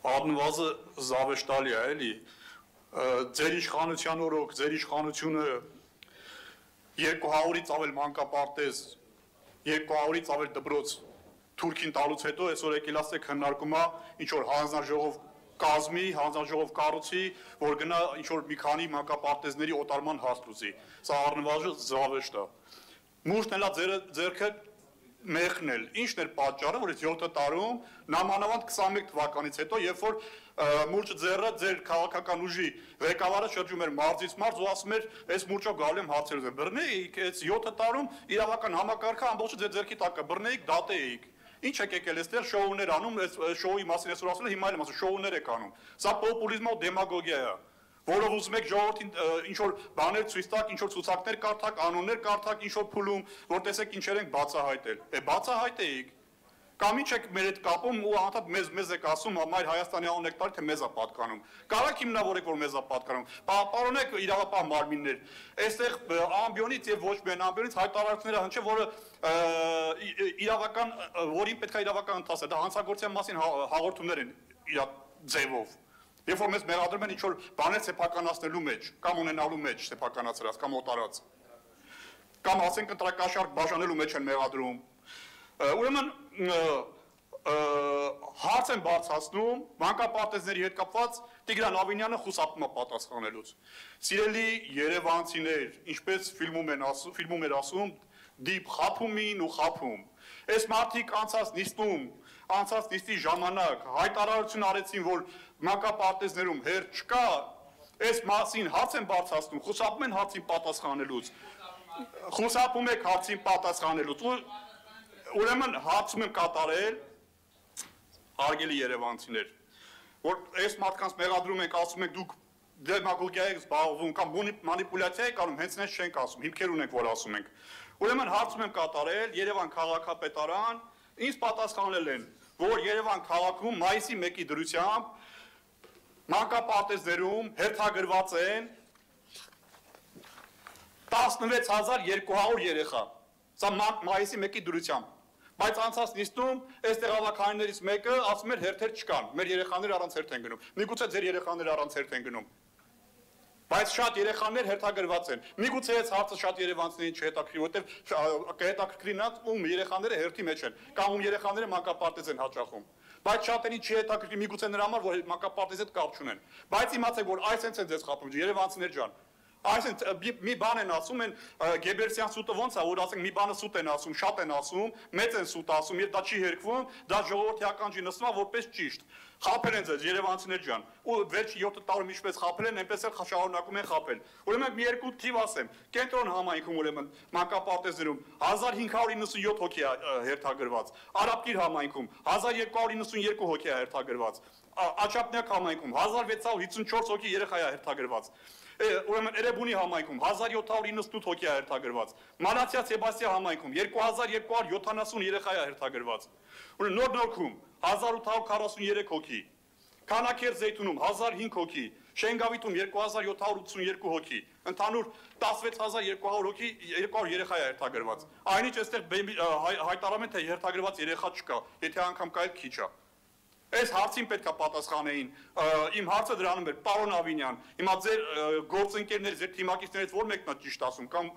Առնվազը զավեշտալի է, էլի, ձեր իշխանության օրոք, ձեր իշխանությունը 200-ից ավել մանկապարտեզ, 200-ից ավել դպրոց Թուրքին տալուց հետո այսօր եկել ասեք քննարկում է ինչ-որ հանձնաժողով կազմի, հանձնաժողով կառուցի, որ գնա ինչ-որ մի քանի մանկապարտեզների օտարման հաստ լուծի, սա առնվազն զավեշտ է, մուշտն էլա ձերքը մեղնել, ինչն էր պատճառը, որ 7 տարում, նամանավանդ 21 թվականից հետո, երբ որ մուրճ ձեռը ձեր քաղաքական ուժի ղեկավարը շրջում էր մարզից մարզ ու ասում էր, այս մուրճով գալու եմ հարցեր ուզեմ, բռնեիք, այս 7 տարում իրավական համակարգը ամբողջը ձեր ձեռքի տակ է, բռնեիք, դատեիք, ինչ եք եկել այստեղ շոուներ անում, այս շոուի մասին այսօր ասում են, հիմա էլ եմ ասում, շոուներ եք անում, սա պոպուլիզմ ու դեմագոգիա է, որով ուզում եք ժողովրդին ինչ-որ բաներ ցույց տաք, ինչ-որ ցուցակներ կարդաք, անուններ կարդաք, ինչ-որ փուլում, որ տեսեք ինչեր ենք բացահայտել, բացահայտեիք, կամ ինչ եք մեր հետ կապում ու անդադ մեզ եք ասում, մայր Հայաստանի անուն եք տալի, թե մեզ է պատկանում, կարաք հիմնավորեք, որ մեզ է պատկանում, պարոնեք իրավապահ մարմիններ, այստեղ ամբիոնից եւ ոչ միայն ամբիոնից հայտարարությունները հնչեն, որը իրավական, որին պետք է իրավական ընթացը, դա հանցագործության մասին հաղորդումներ են իր ձևով Երբ որ մեզ մեղադրում են ինչ-որ բաներ սեփականացնելու մեջ, կամ ունենալու մեջ սեփականացրած, կամ օտարած, կամ ասենք ընտրակաշառք բաժանելու մեջ են մեղադրում, ուրեմն հարց են բարձրացնում մանկապարտեզների հետ կապված Տիգրան Ավինյանը խուսափում է պատասխանելուց։ Սիրելի երևանցիներ, ինչպես ֆիլմում էր ասում, դիպ խափումին ու խափում։ Այս մարդիկ անցած նիստի ժամանակ հայտարարություն արեցին, որ մանկապարտեզներում հերթ չկա, այս մասին հարց են բարձրացնում, խուսափում են հարցին պատասխանելուց։ Խուսափում եք հարցին պատասխանելուց։ Ուրեմն հարցում եմ կատարել, հարգելի երևանցիներ, որ այս մարդկանց մեղադրում ենք, ասում եք դուք դեմագոգիա եք զբաղվում կամ մանիպուլյացիա եք անում, հենց նենց չենք ասում, հիմքեր ունենք, որ ասում ենք։ Ուրեմն հարցում եմ կատարել Երևան քաղաքապետարան, ինձ պատասխանել են, որ Երևան քաղաքում մայիսի 1-ի դրությամբ մանկապարտեզներում հերթագրված են 16200 երեխա, սա մայիսի 1-ի դրությամբ, բայց անցած նիստում այս տեղավակայիններից մեկը ասում էր հերթեր չկան, մեր երեխաները առանց հերթ են գնում, միգուցե ձեր երեխաները առանց հերթ են գնում, բայց շատ երեխաներ հերթագրված են, միգուցե այս հարցը շատ երևանցիներին չհետաքրքրի, որովհետև կհետաքրքրի նրանց, ում երեխաները հերթի մեջ են, կամ ում երեխաները մանկապարտեզ են հաճախում, բայց շատերին չի հետաքրքրի, միգուցե նրա համար, որ մանկապարտեզի հետ կապ չունեն, բայց իմացեք, որ այս հենց են ձեզ խափում, երևանցիներ ջան, այսինքն մի բան են ասում են Գեբերսյան սուտը ոնց է, որ ասենք մի բանը սուտ են ասում, շատ են ասում, մեծ են սուտ ասում, եւ դա չի հերքվում, դա ժողովրդի ականջի նստում է որպես ճիշտ։ Խափել են ձեզ երևանցիներ ջան, ու վերջի 7 տարում ինչպես խափել են, այնպես էլ շարունակում են խափել։ Ուրեմն մի երկու թիվ ասեմ, Կենտրոն համայնքում ուրեմն մանկապարտեզներում 1597 հոգի է հերթագրված, Արաբկիր համայնքում 1292 հոգի է հերթագրված, Աչափնյակ համայնքում 1654 հոգի երեխա է հերթագրված։ Ուրեմն Էրեբունի համայնքում 1798 հոգի է հերթագրված, Մանացիա Սեբաստիա համայնքում 2270 երեխա է հերթագրված, ուրեմն Նոր Նորքում 1843 հոգի, Քանաքեր Զեյթունում 1005 հոգի, Շենգավիթում 2782 հոգի, ընդհանուր 16200 հոգի 200 երեխա է հերթագրված։ Այնինչ այստեղ հայտարարում են, թե հերթագրված երեխա չկա, եթե անգամ կա էլ քիչ է։ Այս հարցին պետք է պատասխանեին, իմ հարցը դրանում էր, պարոն Ավինյան, հիմա ձեր գործընկերներից, ձեր թիմակիցներից որ մեկն է ճիշտ ասում, կամ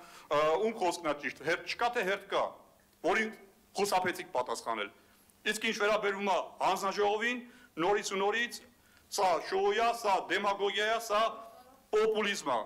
ում խոսքն է ճիշտ, հերթ չկա, թե հերթ կա, որին խուսափեցիք պատասխանել։ Իսկ ինչ վերաբերվում է հանձնաժողովին, նորից ու նորից, սա շոու է, սա դեմագոգիա է, սա պոպուլիզմ է։